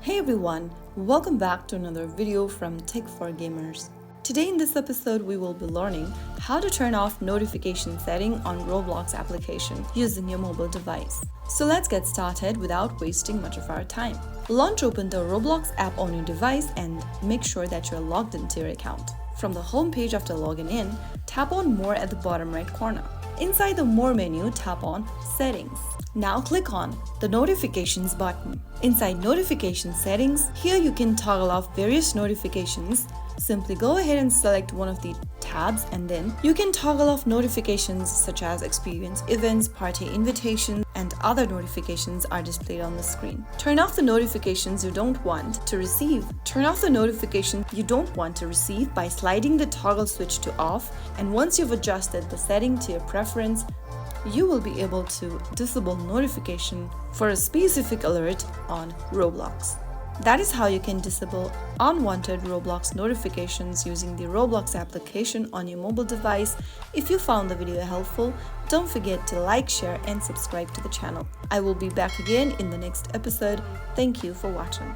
Hey everyone, welcome back to another video from Tech for Gamers. Today in this episode we will be learning how to turn off notification setting on Roblox application using your mobile device. So let's get started without wasting much of our time. Launch open the Roblox app on your device and make sure that you're logged into your account. From the home page after logging in, tap on More at the bottom right corner. Inside the More menu, tap on Settings. Now click on the Notifications button. Inside Notification Settings, here you can toggle off various notifications. Simply go ahead and select one of the tabs and then you can toggle off notifications such as experience events, party invitations, and other notifications are displayed on the screen. Turn off the notifications you don't want to receive. Turn off the notification you don't want to receive by sliding the toggle switch to off, and once you've adjusted the setting to your preference, you will be able to disable notification for a specific alert on Roblox. That is how you can disable unwanted Roblox notifications using the Roblox application on your mobile device. If you found the video helpful, don't forget to like, share, and subscribe to the channel. I will be back again in the next episode. Thank you for watching.